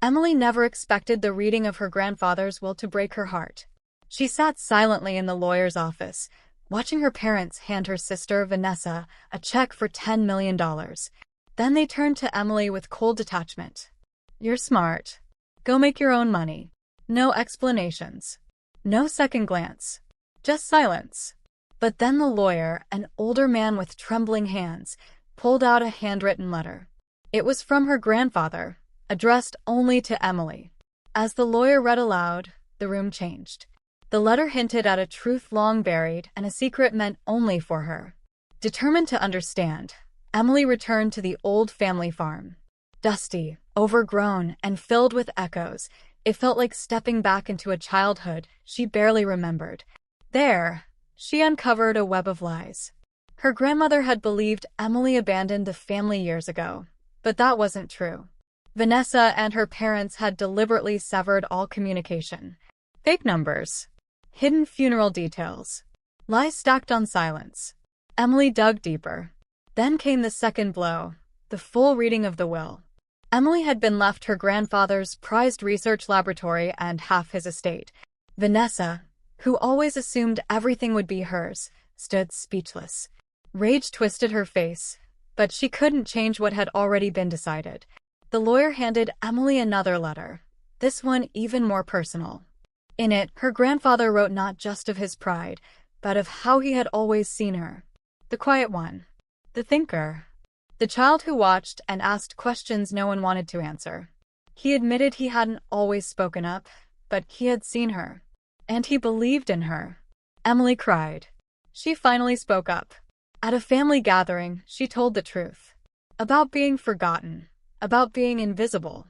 Emily never expected the reading of her grandfather's will to break her heart. She sat silently in the lawyer's office, watching her parents hand her sister, Vanessa, a check for $10 million. Then they turned to Emily with cold detachment. "You're smart. Go make your own money." No explanations. No second glance. Just silence. But then the lawyer, an older man with trembling hands, pulled out a handwritten letter. It was from her grandfather, addressed only to Emily. As the lawyer read aloud, the room changed. The letter hinted at a truth long buried and a secret meant only for her. Determined to understand, Emily returned to the old family farm. Dusty, overgrown, and filled with echoes, it felt like stepping back into a childhood she barely remembered. There, she uncovered a web of lies. Her grandmother had believed Emily abandoned the family years ago, but that wasn't true. Vanessa and her parents had deliberately severed all communication. Fake numbers. Hidden funeral details. Lies stacked on silence. Emily dug deeper. Then came the second blow, the full reading of the will. Emily had been left her grandfather's prized research laboratory and half his estate. Vanessa, who always assumed everything would be hers, stood speechless. Rage twisted her face, but she couldn't change what had already been decided. The lawyer handed Emily another letter, this one even more personal. In it, her grandfather wrote not just of his pride, but of how he had always seen her. The quiet one. The thinker. The child who watched and asked questions no one wanted to answer. He admitted he hadn't always spoken up, but he had seen her. And he believed in her. Emily cried. She finally spoke up. At a family gathering, she told the truth. About being forgotten. About being invisible.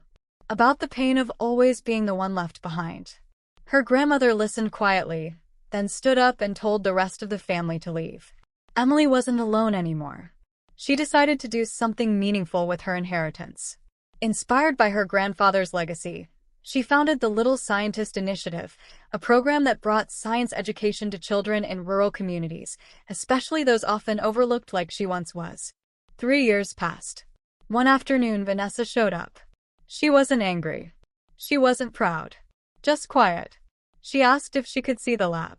About the pain of always being the one left behind. Her grandmother listened quietly, then stood up and told the rest of the family to leave. Emily wasn't alone anymore. She decided to do something meaningful with her inheritance. Inspired by her grandfather's legacy, she founded the Little Scientist Initiative, a program that brought science education to children in rural communities, especially those often overlooked like she once was. 3 years passed. One afternoon, Vanessa showed up. She wasn't angry. She wasn't proud. Just quiet. She asked if she could see the lab.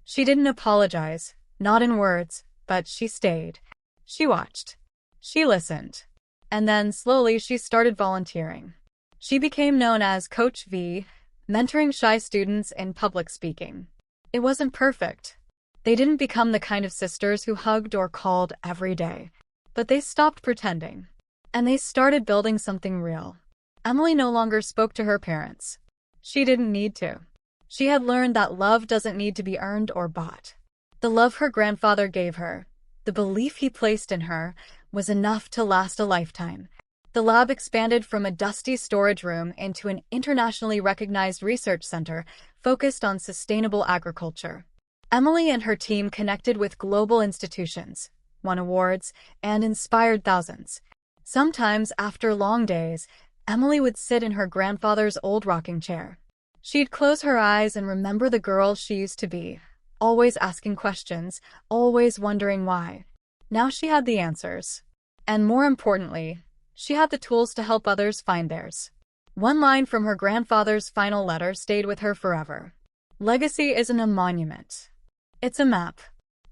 She didn't apologize, not in words, but she stayed. She watched. She listened. And then, slowly, she started volunteering. She became known as Coach V, mentoring shy students in public speaking. It wasn't perfect. They didn't become the kind of sisters who hugged or called every day. But they stopped pretending. And they started building something real. Emily no longer spoke to her parents. She didn't need to. She had learned that love doesn't need to be earned or bought. The love her grandfather gave her, the belief he placed in her, was enough to last a lifetime. The lab expanded from a dusty storage room into an internationally recognized research center focused on sustainable agriculture. Emily and her team connected with global institutions, won awards, and inspired thousands. Sometimes, after long days, Emily would sit in her grandfather's old rocking chair. She'd close her eyes and remember the girl she used to be, always asking questions, always wondering why. Now she had the answers. And more importantly, she had the tools to help others find theirs. One line from her grandfather's final letter stayed with her forever. Legacy isn't a monument. It's a map.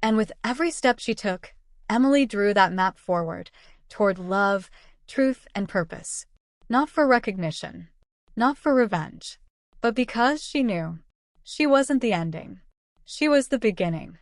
And with every step she took, Emily drew that map forward, toward love, truth, and purpose. Not for recognition. Not for revenge. But because she knew. She wasn't the ending. She was the beginning.